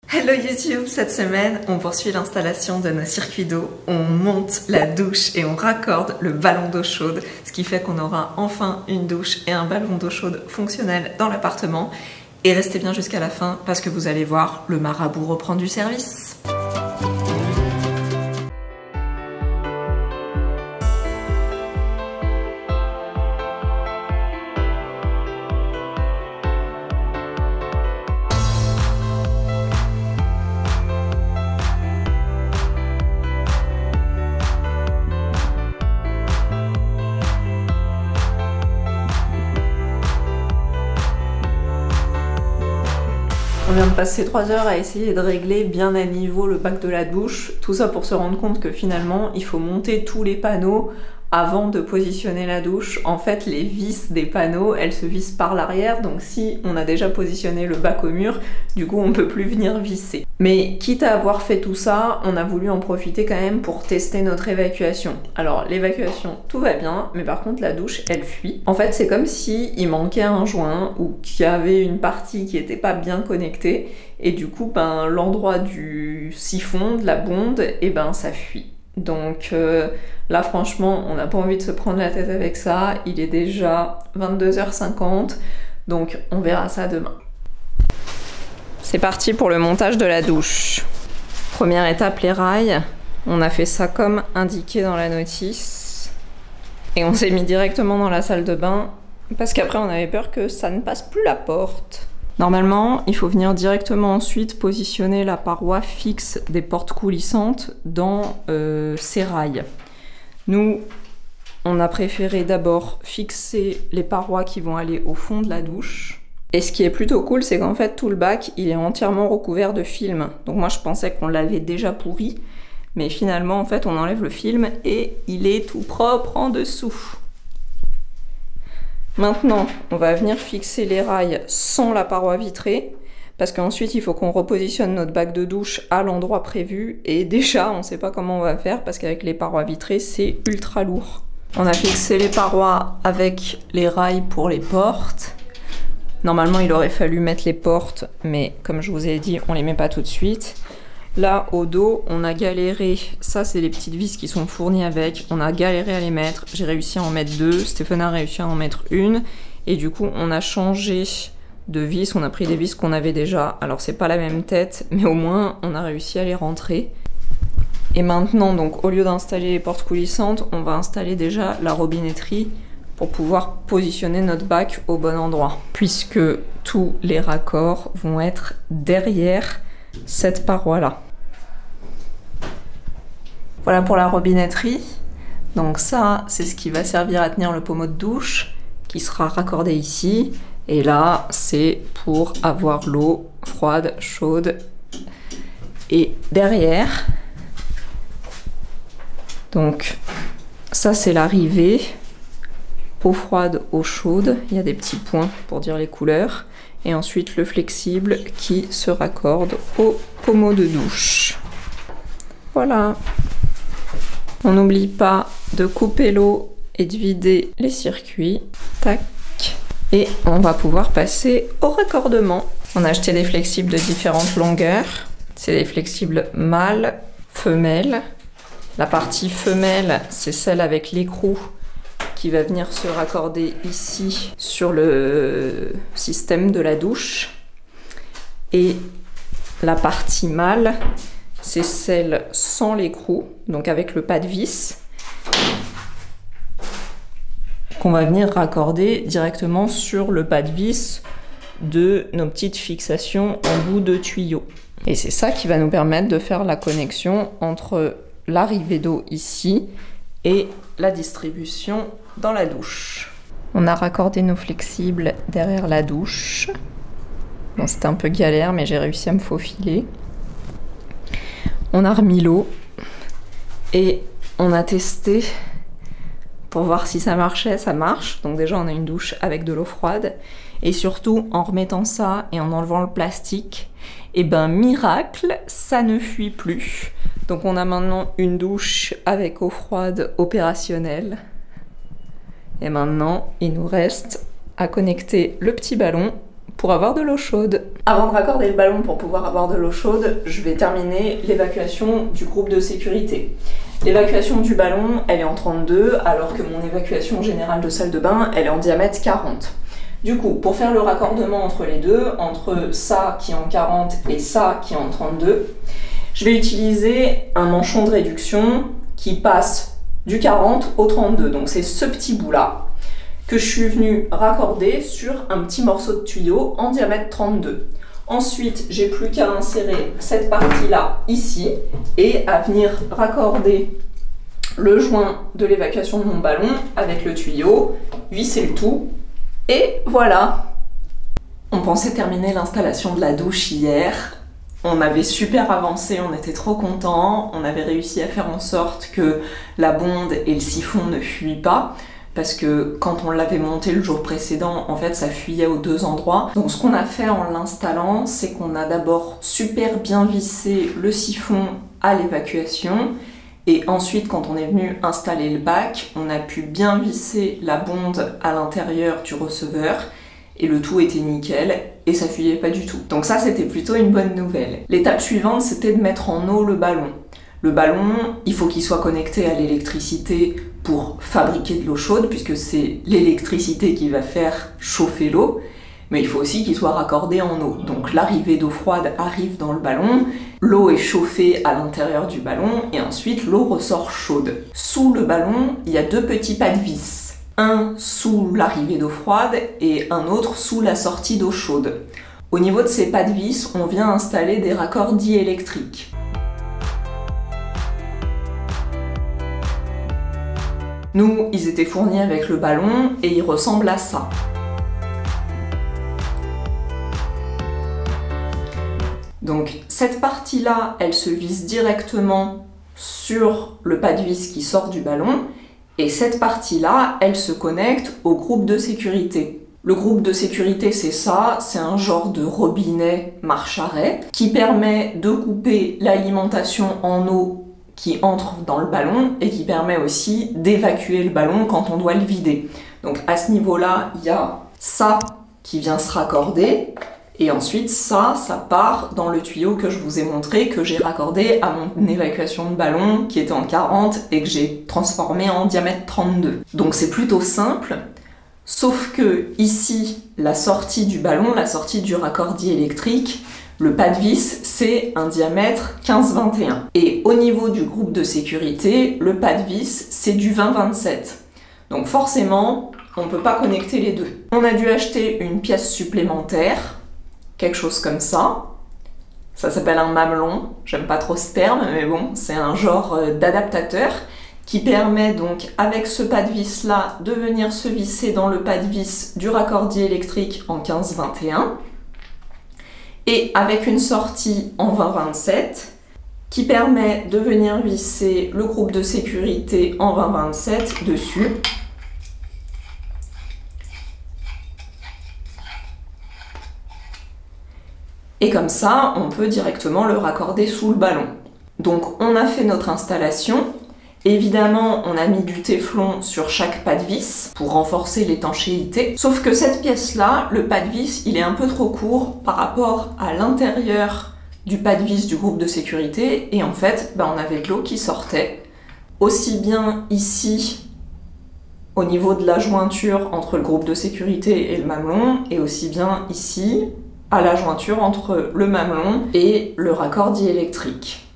Hello YouTube, cette semaine on poursuit l'installation de nos circuits d'eau, on monte la douche et on raccorde le ballon d'eau chaude, ce qui fait qu'on aura enfin une douche et un ballon d'eau chaude fonctionnel dans l'appartement. Et restez bien jusqu'à la fin parce que vous allez voir, le marabout reprend du service. On vient de passer 3 heures à essayer de régler bien à niveau le bac de la douche. Tout ça pour se rendre compte que finalement, il faut monter tous les panneaux avant de positionner la douche. En fait, les vis des panneaux, elles se vissent par l'arrière. Donc si on a déjà positionné le bac au mur, du coup, on peut plus venir visser. Mais quitte à avoir fait tout ça, on a voulu en profiter quand même pour tester notre évacuation. Alors, l'évacuation, tout va bien, mais par contre, la douche, elle fuit. En fait, c'est comme si il manquait un joint ou qu'il y avait une partie qui n'était pas bien connectée. Et du coup, l'endroit du siphon, de la bonde, ça fuit. Donc là franchement on n'a pas envie de se prendre la tête avec ça, il est déjà 22h50, donc on verra ça demain. C'est parti pour le montage de la douche. Première étape, les rails. On a fait ça comme indiqué dans la notice. Et on s'est mis directement dans la salle de bain parce qu'après on avait peur que ça ne passe plus la porte. Normalement, il faut venir directement ensuite positionner la paroi fixe des portes coulissantes dans ces rails. Nous, on a préféré d'abord fixer les parois qui vont aller au fond de la douche. Et ce qui est plutôt cool, c'est qu'en fait, tout le bac, il est entièrement recouvert de film. Donc moi, je pensais qu'on l'avait déjà pourri, mais finalement, en fait, on enlève le film et il est tout propre en dessous. Maintenant, on va venir fixer les rails sans la paroi vitrée, parce qu'ensuite il faut qu'on repositionne notre bac de douche à l'endroit prévu, et déjà on ne sait pas comment on va faire, parce qu'avec les parois vitrées c'est ultra lourd. On a fixé les parois avec les rails pour les portes. Normalement il aurait fallu mettre les portes, mais comme je vous ai dit, on les met pas tout de suite. Là, au dos, on a galéré, ça c'est les petites vis qui sont fournies avec, on a galéré à les mettre, j'ai réussi à en mettre 2, Stéphane a réussi à en mettre 1, et du coup on a changé de vis, on a pris des vis qu'on avait déjà, alors c'est pas la même tête, mais au moins on a réussi à les rentrer. Et maintenant, donc au lieu d'installer les portes coulissantes, on va installer déjà la robinetterie pour pouvoir positionner notre bac au bon endroit, puisque tous les raccords vont être derrière cette paroi-là. Voilà pour la robinetterie. Donc ça, c'est ce qui va servir à tenir le pommeau de douche, qui sera raccordé ici. Et là, c'est pour avoir l'eau froide, chaude. Et derrière, donc ça c'est l'arrivée. Eau froide, eau chaude. Il y a des petits points pour dire les couleurs. Et ensuite le flexible qui se raccorde au pommeau de douche. Voilà. On n'oublie pas de couper l'eau et de vider les circuits. Tac. Et on va pouvoir passer au raccordement. On a acheté des flexibles de différentes longueurs. C'est des flexibles mâle, femelle. La partie femelle, c'est celle avec l'écrou qui va venir se raccorder ici sur le système de la douche. Et la partie mâle, c'est celle sans l'écrou, donc avec le pas de vis, qu'on va venir raccorder directement sur le pas de vis de nos petites fixations en bout de tuyau. Et c'est ça qui va nous permettre de faire la connexion entre l'arrivée d'eau ici et la distribution dans la douche. On a raccordé nos flexibles derrière la douche. Bon, c'était un peu galère, mais j'ai réussi à me faufiler. On a remis l'eau et on a testé pour voir si ça marchait. Ça marche. Donc déjà, on a une douche avec de l'eau froide. Et surtout, en remettant ça et en enlevant le plastique, et miracle, ça ne fuit plus. Donc on a maintenant une douche avec eau froide opérationnelle. Et maintenant, il nous reste à connecter le petit ballon pour avoir de l'eau chaude. Avant de raccorder le ballon pour pouvoir avoir de l'eau chaude, je vais terminer l'évacuation du groupe de sécurité. L'évacuation du ballon, elle est en 32, alors que mon évacuation générale de salle de bain, elle est en diamètre 40. Du coup, pour faire le raccordement entre les deux, entre ça qui est en 40 et ça qui est en 32, je vais utiliser un manchon de réduction qui passe du 40 au 32. Donc c'est ce petit bout-là que je suis venue raccorder sur un petit morceau de tuyau en diamètre 32. Ensuite, j'ai plus qu'à insérer cette partie-là ici et à venir raccorder le joint de l'évacuation de mon ballon avec le tuyau, visser le tout et voilà. On pensait terminer l'installation de la douche hier. On avait super avancé, on était trop contents. On avait réussi à faire en sorte que la bonde et le siphon ne fuient pas. Parce que quand on l'avait monté le jour précédent, en fait, ça fuyait aux deux endroits. Donc ce qu'on a fait en l'installant, c'est qu'on a d'abord super bien vissé le siphon à l'évacuation. Et ensuite, quand on est venu installer le bac, on a pu bien visser la bonde à l'intérieur du receveur. Et le tout était nickel, et ça fuyait pas du tout. Donc ça, c'était plutôt une bonne nouvelle. L'étape suivante, c'était de mettre en eau le ballon. Le ballon, il faut qu'il soit connecté à l'électricité pour fabriquer de l'eau chaude, puisque c'est l'électricité qui va faire chauffer l'eau, mais il faut aussi qu'il soit raccordé en eau. Donc l'arrivée d'eau froide arrive dans le ballon, l'eau est chauffée à l'intérieur du ballon, et ensuite l'eau ressort chaude. Sous le ballon, il y a deux petits pas de vis. Un sous l'arrivée d'eau froide et un autre sous la sortie d'eau chaude. Au niveau de ces pas de vis, on vient installer des raccords diélectriques. Nous, ils étaient fournis avec le ballon et ils ressemblent à ça. Donc cette partie-là, elle se visse directement sur le pas de vis qui sort du ballon et cette partie-là, elle se connecte au groupe de sécurité. Le groupe de sécurité, c'est ça, c'est un genre de robinet marche-arrêt qui permet de couper l'alimentation en eau qui entre dans le ballon et qui permet aussi d'évacuer le ballon quand on doit le vider. Donc à ce niveau-là, il y a ça qui vient se raccorder et ensuite ça part dans le tuyau que je vous ai montré, que j'ai raccordé à mon évacuation de ballon qui était en 40 et que j'ai transformé en diamètre 32. Donc c'est plutôt simple, sauf que ici, la sortie du ballon, la sortie du raccord diélectrique, le pas de vis, c'est un diamètre 15-21. Et au niveau du groupe de sécurité, le pas de vis, c'est du 20-27. Donc forcément, on ne peut pas connecter les deux. On a dû acheter une pièce supplémentaire, quelque chose comme ça. Ça s'appelle un mamelon, j'aime pas trop ce terme, mais bon, c'est un genre d'adaptateur qui permet donc, avec ce pas de vis-là, de venir se visser dans le pas de vis du raccord diélectrique en 15-21. Et avec une sortie en 20-27 qui permet de venir visser le groupe de sécurité en 20-27 dessus. Et comme ça, on peut directement le raccorder sous le ballon. Donc on a fait notre installation. Évidemment, on a mis du téflon sur chaque pas de vis pour renforcer l'étanchéité. Sauf que cette pièce-là, le pas de vis, il est un peu trop court par rapport à l'intérieur du pas de vis du groupe de sécurité. Et en fait, on avait de l'eau qui sortait. Aussi bien ici, au niveau de la jointure entre le groupe de sécurité et le mamelon, et aussi bien ici, à la jointure entre le mamelon et le raccord diélectrique.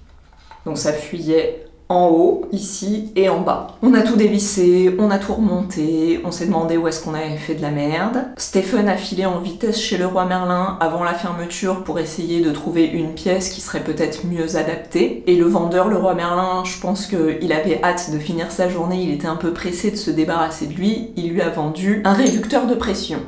Donc ça fuyait en haut, ici et en bas. On a tout dévissé, on a tout remonté, on s'est demandé où est-ce qu'on avait fait de la merde. Stephen a filé en vitesse chez Leroy Merlin avant la fermeture pour essayer de trouver une pièce qui serait peut-être mieux adaptée. Et le vendeur Leroy Merlin, je pense qu'il avait hâte de finir sa journée, il était un peu pressé de se débarrasser de lui, il lui a vendu un réducteur de pression.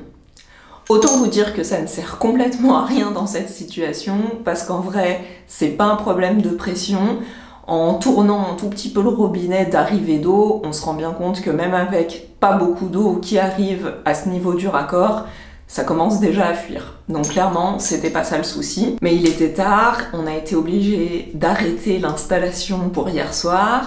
Autant vous dire que ça ne sert complètement à rien dans cette situation, parce qu'en vrai, c'est pas un problème de pression. En tournant un tout petit peu le robinet d'arrivée d'eau, on se rend bien compte que même avec pas beaucoup d'eau qui arrive à ce niveau du raccord, ça commence déjà à fuir. Donc clairement, c'était pas ça le souci. Mais il était tard, on a été obligé d'arrêter l'installation pour hier soir.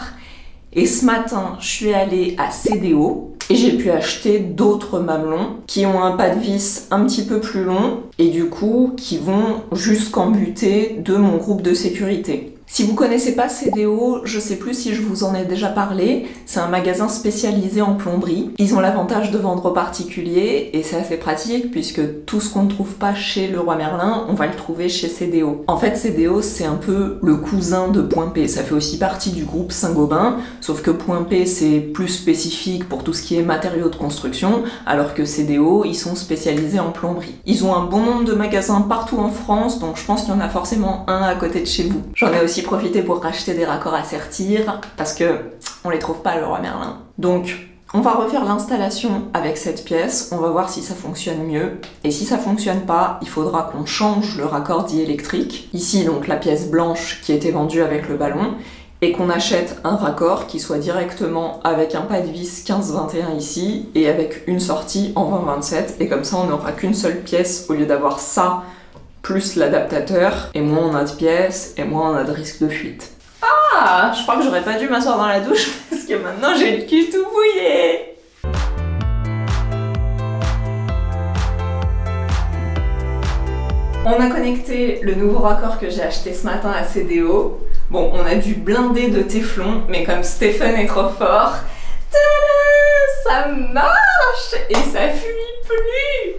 Et ce matin, je suis allée à CDO Et j'ai pu acheter d'autres mamelons qui ont un pas de vis un petit peu plus long et du coup qui vont jusqu'en butée de mon groupe de sécurité. Si vous connaissez pas CDO, je sais plus si je vous en ai déjà parlé, c'est un magasin spécialisé en plomberie. Ils ont l'avantage de vendre aux particuliers et c'est assez pratique puisque tout ce qu'on ne trouve pas chez Leroy Merlin, on va le trouver chez CDO. En fait, CDO c'est un peu le cousin de Point P, ça fait aussi partie du groupe Saint-Gobain, sauf que Point P c'est plus spécifique pour tout ce qui est matériaux de construction, alors que CDO, ils sont spécialisés en plomberie. Ils ont un bon nombre de magasins partout en France, donc je pense qu'il y en a forcément un à côté de chez vous. J'en ai aussi profité pour racheter des raccords à sertir parce que on les trouve pas à Leroy Merlin. Donc on va refaire l'installation avec cette pièce, on va voir si ça fonctionne mieux. Et si ça fonctionne pas, il faudra qu'on change le raccord diélectrique. Ici donc la pièce blanche qui était vendue avec le ballon et qu'on achète un raccord qui soit directement avec un pas de vis 15-21 ici et avec une sortie en 20-27 et comme ça on n'aura qu'une seule pièce au lieu d'avoir ça plus l'adaptateur, et moins on a de pièces, et moins on a de risque de fuite. Ah, je crois que j'aurais pas dû m'asseoir dans la douche, parce que maintenant j'ai le cul tout mouillé. On a connecté le nouveau raccord que j'ai acheté ce matin à CDO. Bon, on a dû blinder de téflon, mais comme Stéphane est trop fort, ça marche et ça fuit plus.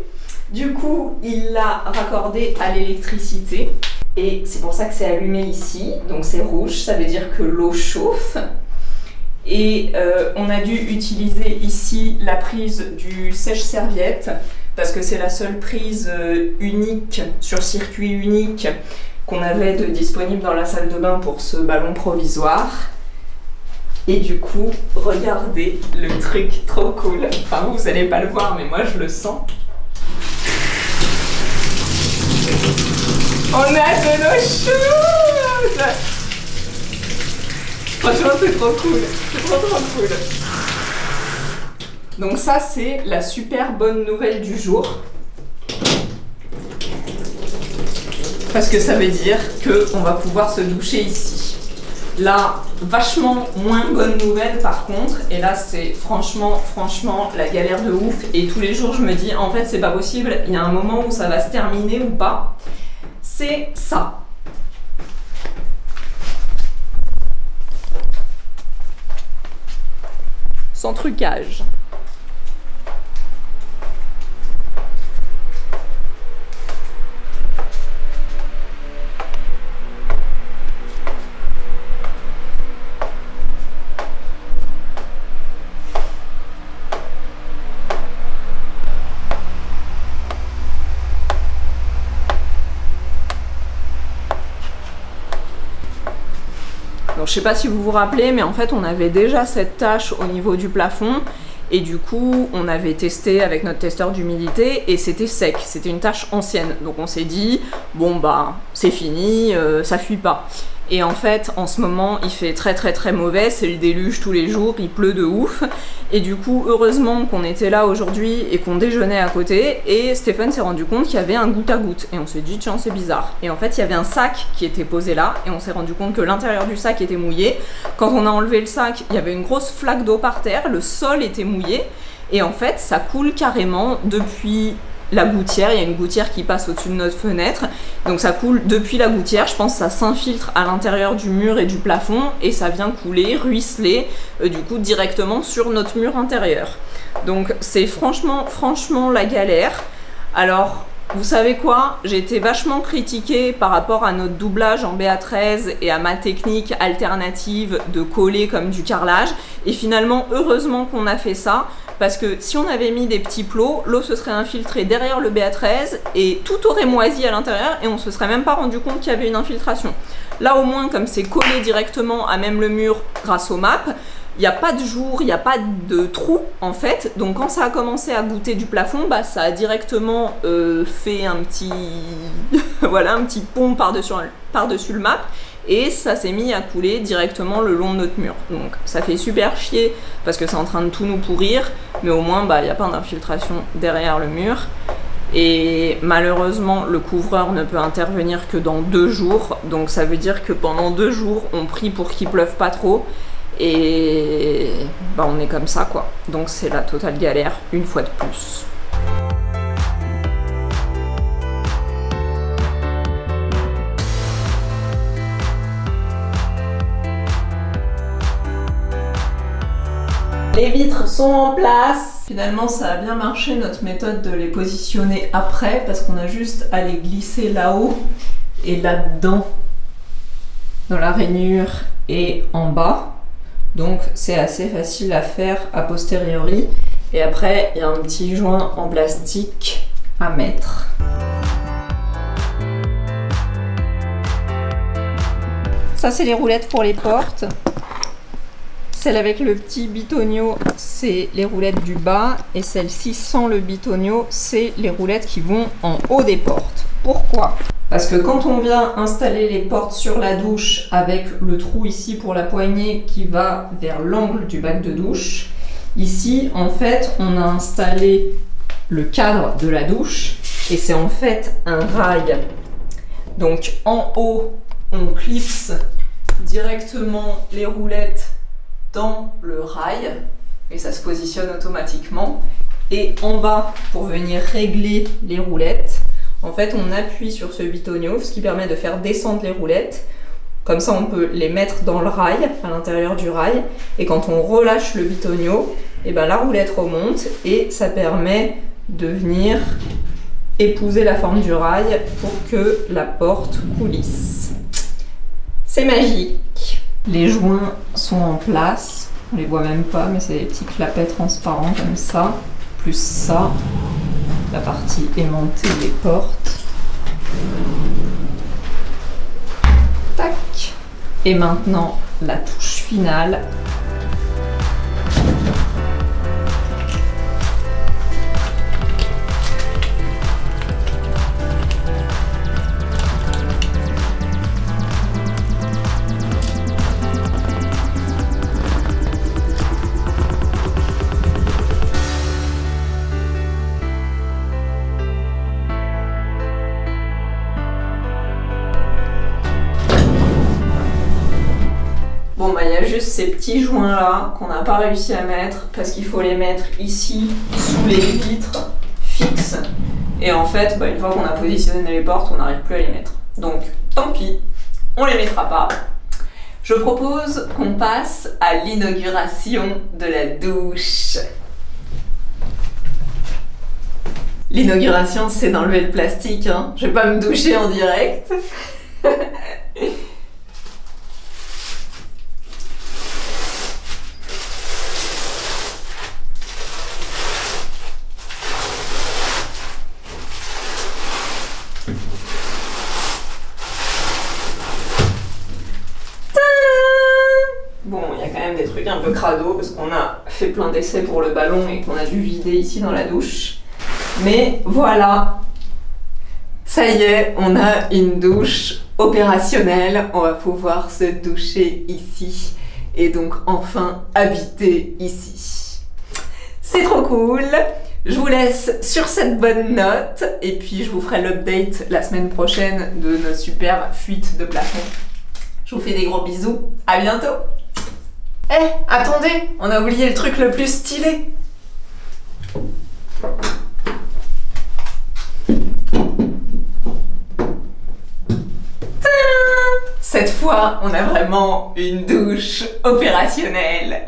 Du coup, il l'a raccordé à l'électricité et c'est pour ça que c'est allumé ici. Donc c'est rouge, ça veut dire que l'eau chauffe. Et on a dû utiliser ici la prise du sèche-serviette parce que c'est la seule prise unique, sur circuit unique, qu'on avait de disponible dans la salle de bain pour ce ballon provisoire. Et du coup, regardez le truc trop cool. Enfin, vous allez pas le voir, mais moi je le sens. On a de l'eau chaude! Franchement, c'est trop cool. C'est trop cool. Donc ça, c'est la super bonne nouvelle du jour. Parce que ça veut dire qu'on va pouvoir se doucher ici. Là, vachement moins bonne nouvelle par contre. Et là, c'est franchement, la galère de ouf. Et tous les jours, je me dis, en fait, c'est pas possible. Il y a un moment où ça va se terminer ou pas. C'est ça. Sans trucage. Donc, je sais pas si vous vous rappelez, mais en fait on avait déjà cette tâche au niveau du plafond et du coup on avait testé avec notre testeur d'humidité et c'était sec, c'était une tâche ancienne. Donc on s'est dit bon bah c'est fini, ça fuit pas. Et en fait en ce moment il fait très mauvais, c'est le déluge tous les jours, il pleut de ouf. Et du coup heureusement qu'on était là aujourd'hui et qu'on déjeunait à côté et Stéphane s'est rendu compte qu'il y avait un goutte à goutte. Et on s'est dit tiens c'est bizarre. Et en fait il y avait un sac qui était posé là et on s'est rendu compte que l'intérieur du sac était mouillé. Quand on a enlevé le sac, il y avait une grosse flaque d'eau par terre, le sol était mouillé et en fait ça coule carrément depuis la gouttière, il y a une gouttière qui passe au-dessus de notre fenêtre, donc ça coule depuis la gouttière, je pense que ça s'infiltre à l'intérieur du mur et du plafond et ça vient couler, ruisseler du coup directement sur notre mur intérieur. Donc c'est franchement la galère. Alors vous savez quoi, j'ai été vachement critiquée par rapport à notre doublage en BA13 et à ma technique alternative de coller comme du carrelage et finalement heureusement qu'on a fait ça. Parce que si on avait mis des petits plots, l'eau se serait infiltrée derrière le BA13 et tout aurait moisi à l'intérieur et on se serait même pas rendu compte qu'il y avait une infiltration. Là au moins comme c'est collé directement à même le mur grâce au MAP, il n'y a pas de jour, il n'y a pas de trou en fait. Donc quand ça a commencé à goûter du plafond, bah, ça a directement fait un petit, voilà, un petit pont par-dessus le MAP. Et ça s'est mis à couler directement le long de notre mur. Donc ça fait super chier parce que c'est en train de tout nous pourrir, mais au moins bah, y a pas d'infiltration derrière le mur. Et malheureusement le couvreur ne peut intervenir que dans 2 jours, donc ça veut dire que pendant 2 jours on prie pour qu'il pleuve pas trop. Et bah, on est comme ça quoi. Donc c'est la totale galère une fois de plus. Les vitres sont en place. Finalement, ça a bien marché notre méthode de les positionner après parce qu'on a juste à les glisser là-haut et là-dedans, dans la rainure et en bas. Donc c'est assez facile à faire a posteriori. Et après, il y a un petit joint en plastique à mettre. Ça, c'est les roulettes pour les portes. Celle avec le petit bitonio, c'est les roulettes du bas. Et celle-ci sans le bitonio, c'est les roulettes qui vont en haut des portes. Pourquoi? Parce que quand on vient installer les portes sur la douche avec le trou ici pour la poignée qui va vers l'angle du bac de douche, ici, en fait, on a installé le cadre de la douche et c'est en fait un rail. Donc en haut, on clipse directement les roulettes dans le rail et ça se positionne automatiquement. Et en bas, pour venir régler les roulettes, en fait, on appuie sur ce bitonio, ce qui permet de faire descendre les roulettes. Comme ça, on peut les mettre dans le rail, à l'intérieur du rail. Et quand on relâche le bitonio, et ben, la roulette remonte et ça permet de venir épouser la forme du rail pour que la porte coulisse. C'est magique. Les joints sont en place. On les voit même pas, mais c'est des petits clapets transparents comme ça. Plus ça. La partie aimantée des portes. Tac. Et maintenant, la touche finale. Bon bah il y a juste ces petits joints là qu'on n'a pas réussi à mettre parce qu'il faut les mettre ici sous les vitres fixes et en fait bah, une fois qu'on a positionné les portes on n'arrive plus à les mettre. Donc tant pis, on les mettra pas. Je propose qu'on passe à l'inauguration de la douche. L'inauguration c'est d'enlever le plastique, hein. Je vais pas me doucher en direct. Bon, il y a quand même des trucs un peu crado parce qu'on a fait plein d'essais pour le ballon et qu'on a dû vider ici dans la douche. Mais voilà, ça y est, on a une douche opérationnelle. On va pouvoir se doucher ici et donc enfin habiter ici. C'est trop cool. Je vous laisse sur cette bonne note et puis je vous ferai l'update la semaine prochaine de nos super fuites de plafond. Je vous fais des gros bisous, à bientôt. Eh, attendez, on a oublié le truc le plus stylé. Tadam! Cette fois, on a vraiment une douche opérationnelle.